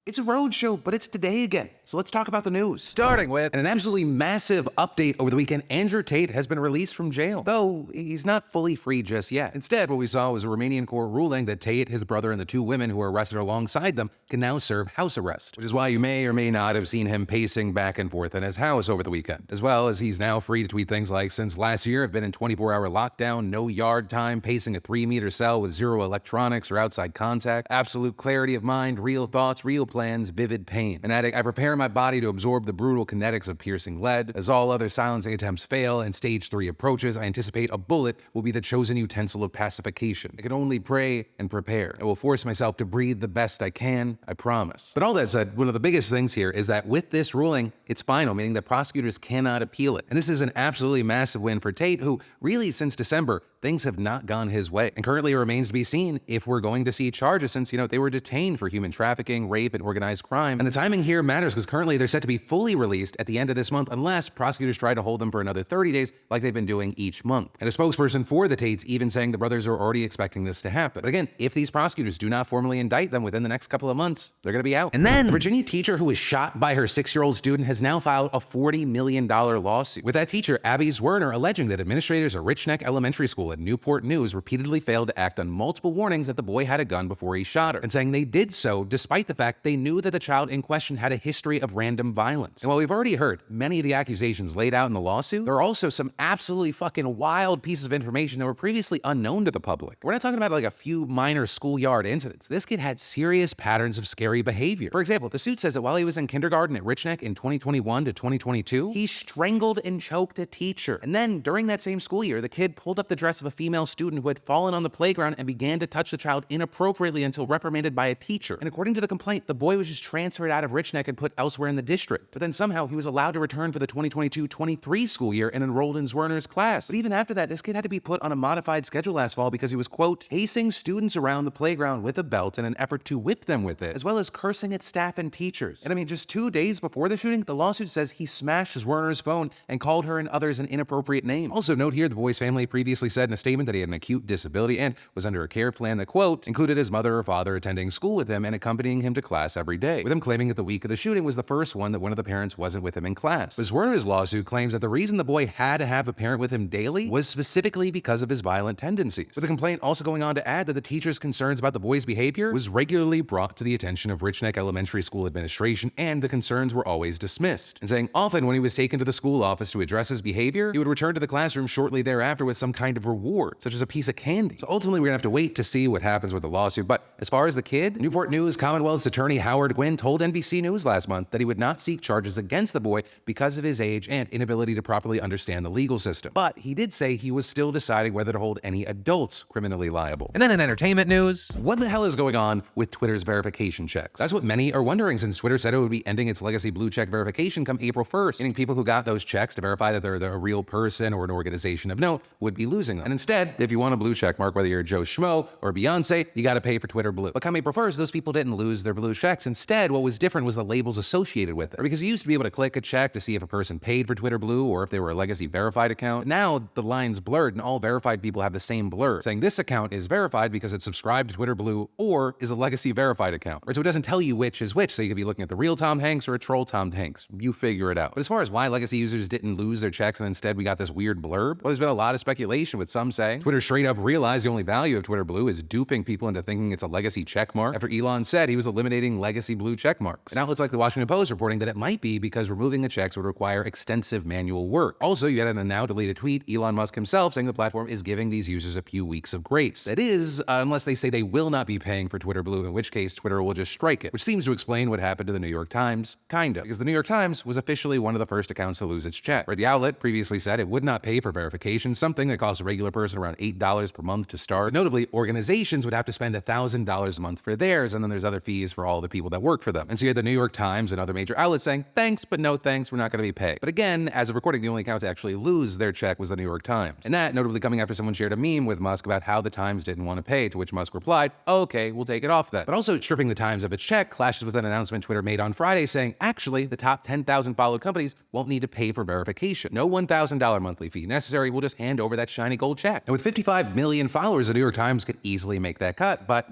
It's a roadshow, but it's today again. So let's talk about the news. Starting with an absolutely massive update over the weekend. Andrew Tate has been released from jail, though he's not fully free just yet. Instead, what we saw was a Romanian court ruling that Tate, his brother, and the two women who were arrested alongside them can now serve house arrest, which is why you may or may not have seen him pacing back and forth in his house over the weekend. As well as he's now free to tweet things like, since last year I've been in 24-hour lockdown, no yard time, pacing a 3-meter cell with zero electronics or outside contact, absolute clarity of mind, real thoughts, real plans, vivid pain. And I prepare my body to absorb the brutal kinetics of piercing lead. As all other silencing attempts fail and stage 3 approaches, I anticipate a bullet will be the chosen utensil of pacification. I can only pray and prepare. I will force myself to breathe the best I can, I promise. But all that said, one of the biggest things here is that with this ruling, it's final, meaning that prosecutors cannot appeal it. And this is an absolutely massive win for Tate, who really since December, things have not gone his way. And currently it remains to be seen if we're going to see charges since, they were detained for human trafficking, rape, and organized crime. And the timing here matters because currently they're set to be fully released at the end of this month unless prosecutors try to hold them for another 30 days like they've been doing each month. And a spokesperson for the Tates even saying the brothers are already expecting this to happen. But again, if these prosecutors do not formally indict them within the next couple of months, they're going to be out. And then the Virginia teacher who was shot by her 6-year-old student has now filed a $40 million lawsuit. With that teacher, Abby Zwerner, alleging that administrators at Rich Neck Elementary School at Newport News repeatedly failed to act on multiple warnings that the boy had a gun before he shot her, and saying they did so despite the fact they knew that the child in question had a history of random violence. And while we've already heard many of the accusations laid out in the lawsuit, there are also some absolutely fucking wild pieces of information that were previously unknown to the public. We're not talking about like a few minor schoolyard incidents. This kid had serious patterns of scary behavior. For example, the suit says that while he was in kindergarten at Rich Neck in 2021 to 2022, he strangled and choked a teacher. And then during that same school year, the kid pulled up the dress of a female student who had fallen on the playground and began to touch the child inappropriately until reprimanded by a teacher. And according to the complaint, the boy was just transferred out of Rich Neck and put elsewhere in the district. But then somehow he was allowed to return for the 2022-23 school year and enrolled in Zwerner's class. But even after that, this kid had to be put on a modified schedule last fall because he was, quote, pacing students around the playground with a belt in an effort to whip them with it, as well as cursing at staff and teachers. And I mean, just 2 days before the shooting, the lawsuit says he smashed Zwerner's phone and called her and others an inappropriate name. Also note here, the boy's family previously said in a statement that he had an acute disability and was under a care plan that, quote, included his mother or father attending school with him and accompanying him to class every day, with him claiming that the week of the shooting was the first one that one of the parents wasn't with him in class. But Zwerner's lawsuit claims that the reason the boy had to have a parent with him daily was specifically because of his violent tendencies, with the complaint also going on to add that the teacher's concerns about the boy's behavior was regularly brought to the attention of Rich Neck Elementary School administration, and the concerns were always dismissed, and saying often when he was taken to the school office to address his behavior, he would return to the classroom shortly thereafter with some kind of reward, such as a piece of candy. So ultimately, we're gonna have to wait to see what happens with the lawsuit. But as far as the kid, Newport News Commonwealth's attorney Howard Gwynn told NBC News last month that he would not seek charges against the boy because of his age and inability to properly understand the legal system. But he did say he was still deciding whether to hold any adults criminally liable. And then in entertainment news, what the hell is going on with Twitter's verification checks? That's what many are wondering, since Twitter said it would be ending its legacy blue check verification come April 1st, meaning people who got those checks to verify that they're a real person or an organization of note would be losing them. And instead, if you want a blue check mark, whether you're Joe Schmo or Beyonce, you gotta pay for Twitter Blue. But come April 1st, those people didn't lose their blue checks. Instead, what was different was the labels associated with it. Because you used to be able to click a check to see if a person paid for Twitter Blue or if they were a legacy verified account. But now the line's blurred and all verified people have the same blur, saying this account is verified because it's subscribed to Twitter Blue or is a legacy verified account. Right, so it doesn't tell you which is which, so you could be looking at the real Tom Hanks or a troll Tom Hanks. You figure it out. But as far as why legacy users didn't lose their checks and instead we got this weird blurb, well, there's been a lot of speculation, with some saying Twitter straight up realized the only value of Twitter Blue is duping people into thinking it's a legacy checkmark after Elon said he was eliminating legacy blue checkmarks. And outlets like the Washington Post reporting that it might be because removing the checks would require extensive manual work. Also, you had in a now deleted tweet, Elon Musk himself saying the platform is giving these users a few weeks of grace. That is, unless they say they will not be paying for Twitter Blue, in which case Twitter will just strike it, which seems to explain what happened to the New York Times, kinda, because the New York Times was officially one of the first accounts to lose its check, where the outlet previously said it would not pay for verification, something that costs a regular person around $8 per month to start. Notably, organizations would have to spend $1,000 a month for theirs, and then there's other fees for all the people that work for them. And so you had the New York Times and other major outlets saying, thanks, but no thanks, we're not going to be paid. But again, as of recording, the only account to actually lose their check was the New York Times. And that notably coming after someone shared a meme with Musk about how the Times didn't want to pay, to which Musk replied, okay, we'll take it off then. But also stripping the Times of its check clashes with an announcement Twitter made on Friday saying, actually, the top 10,000 followed companies won't need to pay for verification. No $1,000 monthly fee necessary, we'll just hand over that shiny gold check. And with 55 million followers, the New York Times could easily make that cut, but,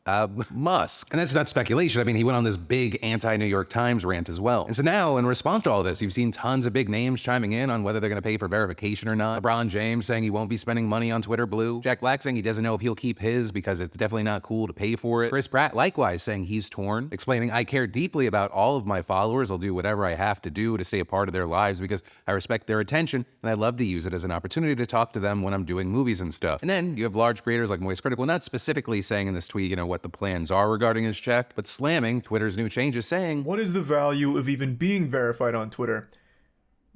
Musk. And that's not speculation. I mean, he went on this big anti-New York Times rant as well. And so now, in response to all this, you've seen tons of big names chiming in on whether they're going to pay for verification or not. LeBron James saying he won't be spending money on Twitter Blue. Jack Black saying he doesn't know if he'll keep his because it's definitely not cool to pay for it. Chris Pratt likewise saying he's torn, explaining, I care deeply about all of my followers. I'll do whatever I have to do to stay a part of their lives because I respect their attention and I love to use it as an opportunity to talk to them when I'm doing movies and stuff. And then you have large creators like Moist Critical not specifically saying in this tweet, you know, what the plans are regarding his check, but slamming Twitter's new changes, saying, what is the value of even being verified on Twitter?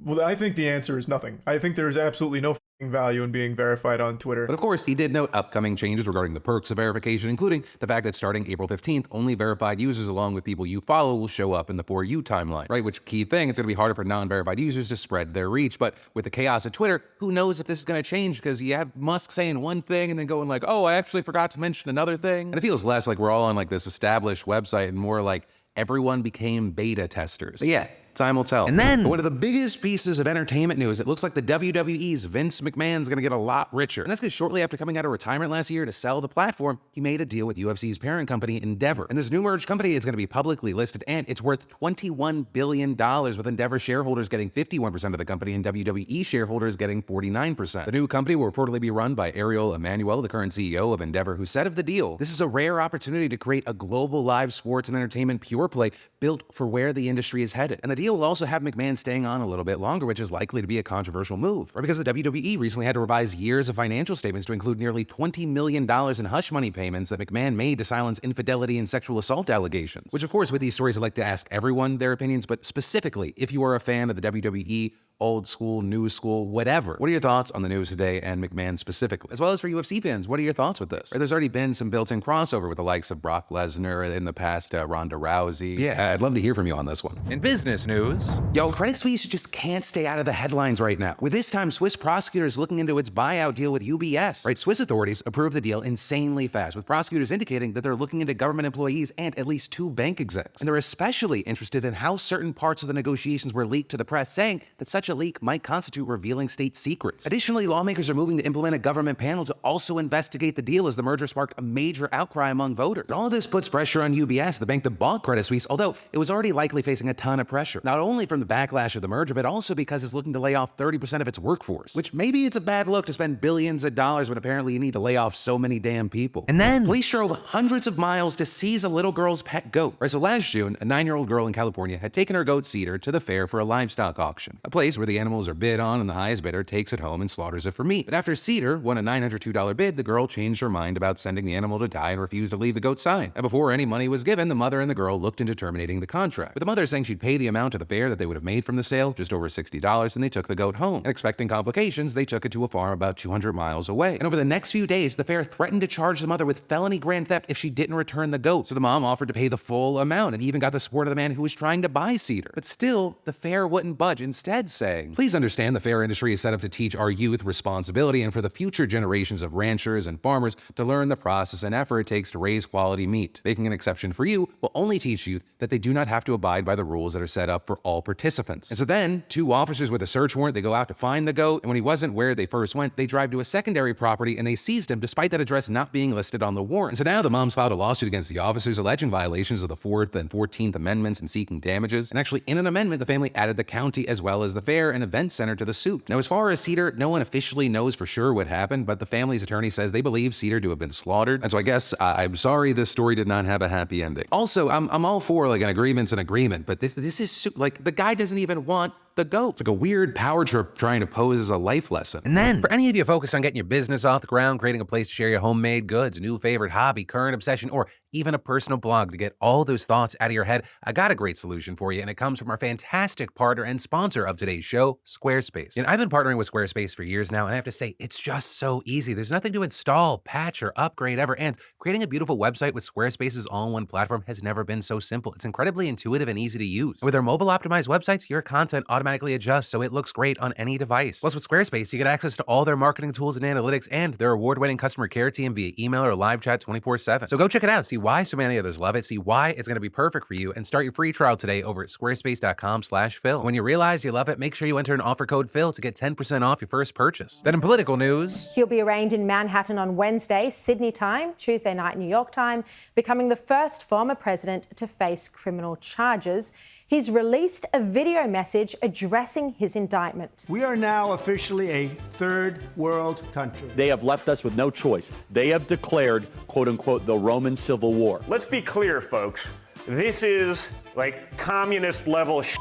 Well, I think the answer is nothing. I think there is absolutely no value in being verified on Twitter. But of course, he did note upcoming changes regarding the perks of verification, including the fact that starting April 15th, only verified users along with people you follow will show up in the For You timeline, right? Which key thing, it's going to be harder for non-verified users to spread their reach. But with the chaos at Twitter, who knows if this is going to change because you have Musk saying one thing and then going like, oh, I actually forgot to mention another thing. And it feels less like we're all on like this established website and more like everyone became beta testers. But yeah, time will tell. And then, one of the biggest pieces of entertainment news, it looks like the WWE's Vince McMahon's gonna get a lot richer. And that's because shortly after coming out of retirement last year to sell the platform, he made a deal with UFC's parent company, Endeavor. And this new merged company is gonna be publicly listed, and it's worth $21 billion, with Endeavor shareholders getting 51% of the company and WWE shareholders getting 49%. The new company will reportedly be run by Ariel Emanuel, the current CEO of Endeavor, who said of the deal, this is a rare opportunity to create a global live sports and entertainment pure play built for where the industry is headed. And the deal will also have McMahon staying on a little bit longer, which is likely to be a controversial move. Or because the WWE recently had to revise years of financial statements to include nearly $20 million in hush money payments that McMahon made to silence infidelity and sexual assault allegations. Which, of course, with these stories, I'd like to ask everyone their opinions, but specifically, if you are a fan of the WWE, old school, new school, whatever. What are your thoughts on the news today and McMahon specifically? As well as for UFC fans, what are your thoughts with this? There's already been some built-in crossover with the likes of Brock Lesnar in the past, Ronda Rousey. Yeah, I'd love to hear from you on this one. In business news, yo, Credit Suisse just can't stay out of the headlines right now. With this time, Swiss prosecutors looking into its buyout deal with UBS. Right, Swiss authorities approved the deal insanely fast, with prosecutors indicating that they're looking into government employees and at least 2 bank execs. And they're especially interested in how certain parts of the negotiations were leaked to the press, saying that such a leak might constitute revealing state secrets. Additionally, lawmakers are moving to implement a government panel to also investigate the deal as the merger sparked a major outcry among voters. All of this puts pressure on UBS, the bank that bought Credit Suisse, although it was already likely facing a ton of pressure, not only from the backlash of the merger, but also because it's looking to lay off 30% of its workforce, which maybe it's a bad look to spend billions of dollars when apparently you need to lay off so many damn people. And then police drove hundreds of miles to seize a little girl's pet goat. Right, so last June, a 9-year-old girl in California had taken her goat Cedar to the fair for a livestock auction, a place where the animals are bid on and the highest bidder takes it home and slaughters it for meat. But after Cedar won a $902 bid, the girl changed her mind about sending the animal to die and refused to leave the goat side. And before any money was given, the mother and the girl looked into terminating the contract, with the mother saying she'd pay the amount to the fair that they would have made from the sale, just over $60, and they took the goat home. And expecting complications, they took it to a farm about 200 miles away. And over the next few days, the fair threatened to charge the mother with felony grand theft if she didn't return the goat. So the mom offered to pay the full amount and even got the support of the man who was trying to buy Cedar. But still, the fair wouldn't budge, instead saying, please understand the fair industry is set up to teach our youth responsibility and for the future generations of ranchers and farmers to learn the process and effort it takes to raise quality meat. Making an exception for you will only teach youth that they do not have to abide by the rules that are set up for all participants. And so then, 2 officers with a search warrant, they go out to find the goat, and when he wasn't where they first went, they drive to a secondary property and they seized him despite that address not being listed on the warrant. And so now the mom's filed a lawsuit against the officers alleging violations of the 4th and 14th Amendments and seeking damages. And actually, in an amendment, the family added the county as well as the fair and event center to the suit. Now, as far as Cedar, no one officially knows for sure what happened, but the family's attorney says they believe Cedar to have been slaughtered. And so I guess I'm sorry this story did not have a happy ending. Also, I'm all for like an agreement's an agreement, but this is like the guy doesn't even want the goat. It's like a weird power trip trying to pose as a life lesson. And then, for any of you focused on getting your business off the ground, creating a place to share your homemade goods, new favorite hobby, current obsession, or even a personal blog to get all those thoughts out of your head, I got a great solution for you, and it comes from our fantastic partner and sponsor of today's show, Squarespace. And I've been partnering with Squarespace for years now, and I have to say, it's just so easy. There's nothing to install, patch, or upgrade ever, and creating a beautiful website with Squarespace's all-in-one platform has never been so simple. It's incredibly intuitive and easy to use. And with their mobile-optimized websites, your content automatically automatically adjust so it looks great on any device. Plus, with Squarespace, you get access to all their marketing tools and analytics and their award-winning customer care team via email or live chat 24/7. So go check it out, see why so many others love it, see why it's going to be perfect for you, and start your free trial today over at squarespace.com/Phil. When you realize you love it, make sure you enter an offer code Phil to get 10% off your first purchase. Then in political news, he'll be arraigned in Manhattan on Wednesday, Sydney time, Tuesday night, New York time, becoming the first former president to face criminal charges. He's released a video message addressing his indictment. We are now officially a third world country. They have left us with no choice. They have declared, quote unquote, the Roman Civil War. Let's be clear, folks. This is like communist level shit.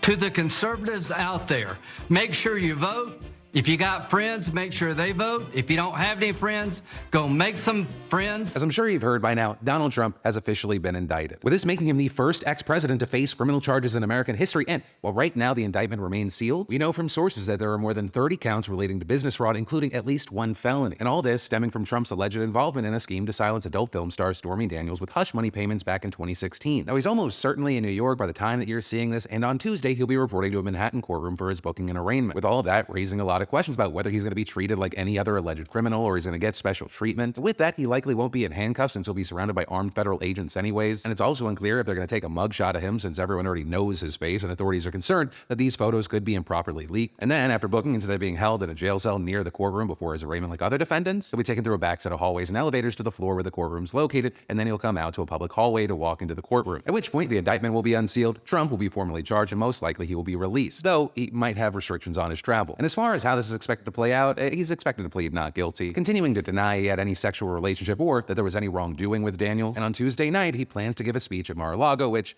To the conservatives out there, make sure you vote. If you got friends, make sure they vote. If you don't have any friends, go make some friends. as I'm sure you've heard by now, Donald Trump has officially been indicted, with this making him the first ex-president to face criminal charges in American history. And while right now the indictment remains sealed, we know from sources that there are more than 30 counts relating to business fraud, including at least one felony. And all this stemming from Trump's alleged involvement in a scheme to silence adult film star Stormy Daniels with hush money payments back in 2016. Now, he's almost certainly in New York by the time that you're seeing this, and on Tuesday, he'll be reporting to a Manhattan courtroom for his booking and arraignment, with all of that raising a lot of questions about whether he's going to be treated like any other alleged criminal or he's going to get special treatment. With that, he likely won't be in handcuffs since he'll be surrounded by armed federal agents anyways, and it's also unclear if they're going to take a mugshot of him since everyone already knows his face, and authorities are concerned that these photos could be improperly leaked. And then, after booking, instead of being held in a jail cell near the courtroom before his arraignment like other defendants, he'll be taken through a back set of hallways and elevators to the floor where the courtroom's located, and then he'll come out to a public hallway to walk into the courtroom, at which point the indictment will be unsealed, Trump will be formally charged, and most likely he will be released, though he might have restrictions on his travel. And as far as how this is expected to play out, he's expected to plead not guilty, continuing to deny he had any sexual relationship or that there was any wrongdoing with Daniels. And on Tuesday night, he plans to give a speech at Mar-a-Lago, which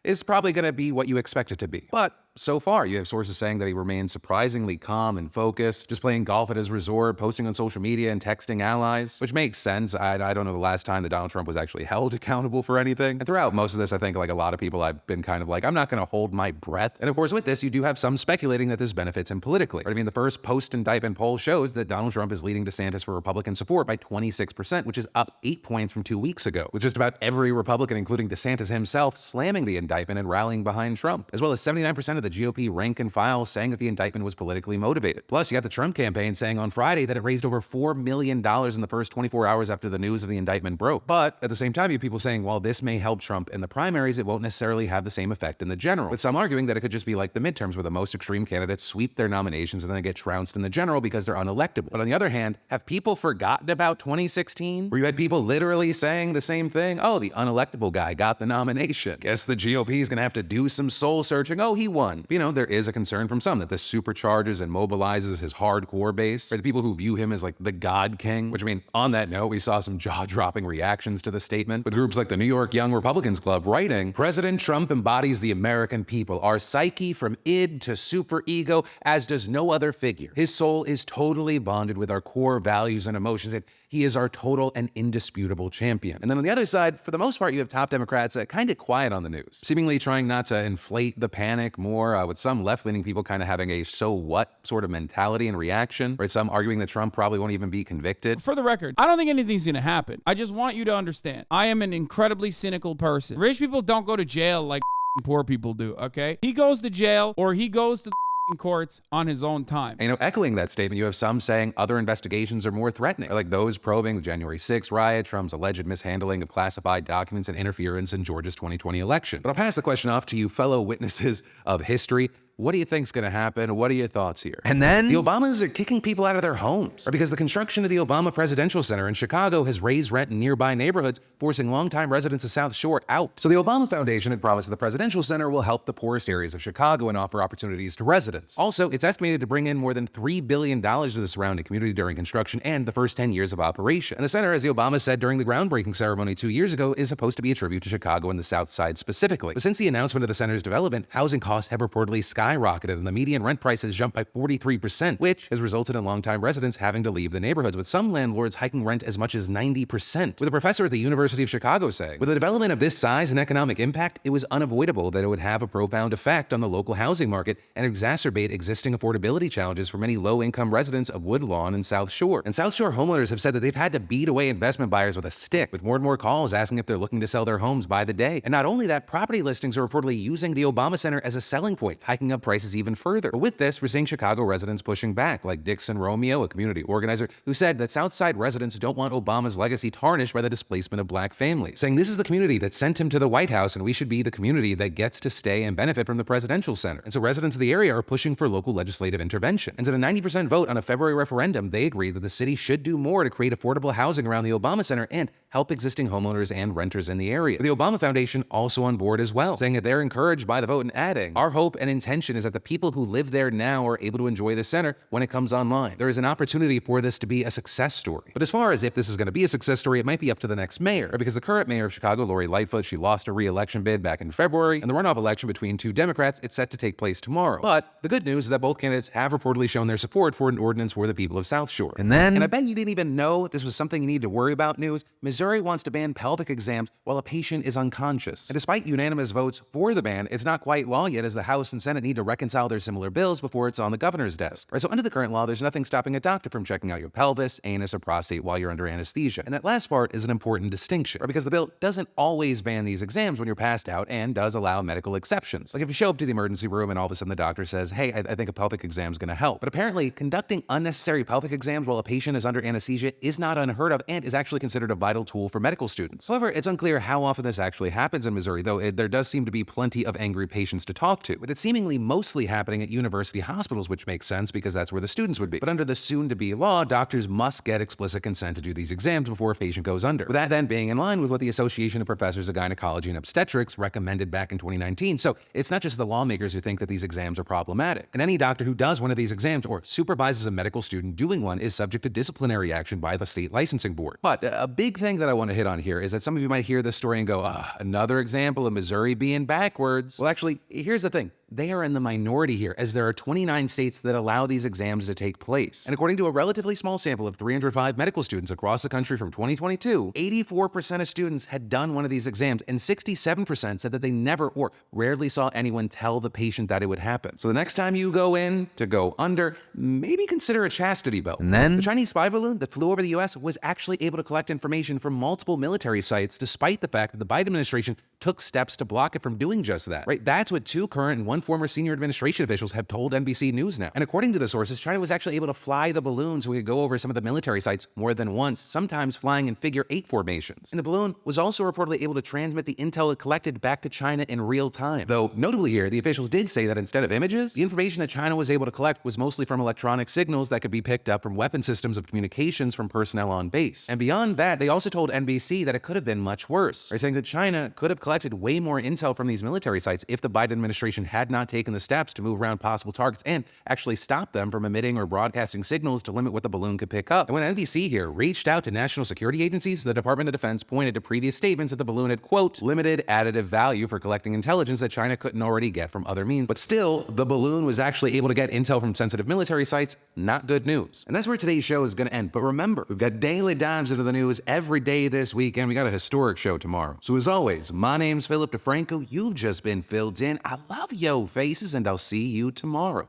is probably going to be what you expect it to be. But so far, you have sources saying that he remains surprisingly calm and focused, just playing golf at his resort, posting on social media and texting allies, which makes sense. I don't know the last time that Donald Trump was actually held accountable for anything. And throughout most of this, I think like a lot of people, I've been kind of like, I'm not going to hold my breath. And of course, with this, you do have some speculating that this benefits him politically. I mean, the first post-indictment poll shows that Donald Trump is leading DeSantis for Republican support by 26%, which is up 8 points from 2 weeks ago, with just about every Republican, including DeSantis himself, slamming the indictment and rallying behind Trump, as well as 79% of the GOP rank and file saying that the indictment was politically motivated. Plus, you got the Trump campaign saying on Friday that it raised over $4 million in the first 24 hours after the news of the indictment broke. But at the same time, you have people saying, while this may help Trump in the primaries, it won't necessarily have the same effect in the general, with some arguing that it could just be like the midterms where the most extreme candidates sweep their nominations and then get trounced in the general because they're unelectable. But on the other hand, have people forgotten about 2016, where you had people literally saying the same thing? Oh, the unelectable guy got the nomination. Guess the GOP is going to have to do some soul searching. Oh, he won. You know, there is a concern from some that this supercharges and mobilizes his hardcore base, right? The people who view him as like the God King, which I mean, on that note, we saw some jaw-dropping reactions to the statement, with groups like the New York Young Republicans Club writing, President Trump embodies the American people, our psyche from id to superego, as does no other figure. His soul is totally bonded with our core values and emotions, and he is our total and indisputable champion. And then on the other side, for the most part, you have top Democrats kind of quiet on the news, seemingly trying not to inflate the panic more, with some left-leaning people kind of having a so what sort of mentality and reaction, right? Some arguing that Trump probably won't even be convicted. For the record, I don't think anything's going to happen. I just want you to understand, I am an incredibly cynical person. Rich people don't go to jail like poor people do, okay? He goes to jail or he goes to the courts on his own time. And, echoing that statement, you have some saying other investigations are more threatening, like those probing the January 6th riot, Trump's alleged mishandling of classified documents, and interference in Georgia's 2020 election. But I'll pass the question off to you fellow witnesses of history. What do you think's going to happen? What are your thoughts here? And then the Obamas are kicking people out of their homes, because the construction of the Obama Presidential Center in Chicago has raised rent in nearby neighborhoods, forcing longtime residents of South Shore out. So the Obama Foundation had promised that the Presidential Center will help the poorest areas of Chicago and offer opportunities to residents. Also, it's estimated to bring in more than $3 billion to the surrounding community during construction and the first 10 years of operation. And the center, as the Obama said during the groundbreaking ceremony 2 years ago, is supposed to be a tribute to Chicago and the South Side specifically. But since the announcement of the center's development, housing costs have reportedly skyrocketed, and the median rent price has jumped by 43%, which has resulted in longtime residents having to leave the neighborhoods, with some landlords hiking rent as much as 90%. With a professor at the University of Chicago saying, with a development of this size and economic impact, it was unavoidable that it would have a profound effect on the local housing market and exacerbate existing affordability challenges for many low-income residents of Woodlawn and South Shore. And South Shore homeowners have said that they've had to beat away investment buyers with a stick, with more and more calls asking if they're looking to sell their homes by the day. And not only that, property listings are reportedly using the Obama Center as a selling point, hiking up up prices even further. But with this, we're seeing Chicago residents pushing back, like Dixon Romeo, a community organizer, who said that Southside residents don't want Obama's legacy tarnished by the displacement of black families, saying this is the community that sent him to the White House and we should be the community that gets to stay and benefit from the presidential center. And so residents of the area are pushing for local legislative intervention. And in a 90% vote on a February referendum, they agree that the city should do more to create affordable housing around the Obama Center and help existing homeowners and renters in the area. The Obama Foundation also on board as well, saying that they're encouraged by the vote and adding, "Our hope and intention is that the people who live there now are able to enjoy the center when it comes online. There is an opportunity for this to be a success story." But as far as if this is going to be a success story, it might be up to the next mayor, because the current mayor of Chicago, Lori Lightfoot, she lost a re-election bid back in February, and the runoff election between two Democrats, it's set to take place tomorrow. But the good news is that both candidates have reportedly shown their support for an ordinance for the people of South Shore. And I bet you didn't even know this was something you need to worry about news, Missouri wants to ban pelvic exams while a patient is unconscious. And despite unanimous votes for the ban, it's not quite law yet, as the House and Senate need to reconcile their similar bills before it's on the governor's desk. Right, so under the current law, there's nothing stopping a doctor from checking out your pelvis, anus, or prostate while you're under anesthesia. And that last part is an important distinction, right, because the bill doesn't always ban these exams when you're passed out and does allow medical exceptions. Like if you show up to the emergency room and all of a sudden the doctor says, "Hey, I think a pelvic exam is going to help." But apparently, conducting unnecessary pelvic exams while a patient is under anesthesia is not unheard of and is actually considered a vital tool for medical students. However, it's unclear how often this actually happens in Missouri, though there does seem to be plenty of angry patients to talk to, with it seemingly mostly happening at university hospitals, which makes sense because that's where the students would be. But under the soon-to-be law, doctors must get explicit consent to do these exams before a patient goes under, with that then being in line with what the Association of Professors of Gynecology and Obstetrics recommended back in 2019. So it's not just the lawmakers who think that these exams are problematic. And any doctor who does one of these exams or supervises a medical student doing one is subject to disciplinary action by the state licensing board. But a big thing that I want to hit on here is that some of you might hear this story and go, another example of Missouri being backwards. Well, actually, here's the thing. They are in the minority here, as there are 29 states that allow these exams to take place. And according to a relatively small sample of 305 medical students across the country from 2022, 84% of students had done one of these exams, and 67% said that they never or rarely saw anyone tell the patient that it would happen. So the next time you go in to go under, maybe consider a chastity belt. And then the Chinese spy balloon that flew over the US was actually able to collect information from multiple military sites, despite the fact that the Biden administration took steps to block it from doing just that. Right? That's what two current and one former senior administration officials have told NBC News now. And according to the sources, China was actually able to fly the balloon so we could go over some of the military sites more than once, sometimes flying in figure-8 formations. And the balloon was also reportedly able to transmit the intel it collected back to China in real time. Though, notably here, the officials did say that instead of images, the information that China was able to collect was mostly from electronic signals that could be picked up from weapon systems of communications from personnel on base. And beyond that, they also told NBC that it could have been much worse, saying that China could have collected way more intel from these military sites if the Biden administration had not taken the steps to move around possible targets and actually stop them from emitting or broadcasting signals to limit what the balloon could pick up. And when NBC here reached out to national security agencies, the Department of Defense pointed to previous statements that the balloon had, quote, limited additive value for collecting intelligence that China couldn't already get from other means. But still, the balloon was actually able to get intel from sensitive military sites. Not good news. And that's where today's show is going to end. But remember, we've got daily dives into the news every day this week, and we got a historic show tomorrow. So as always, my name's DeFranco. You've just been filled in. I love yo faces, and I'll see you tomorrow.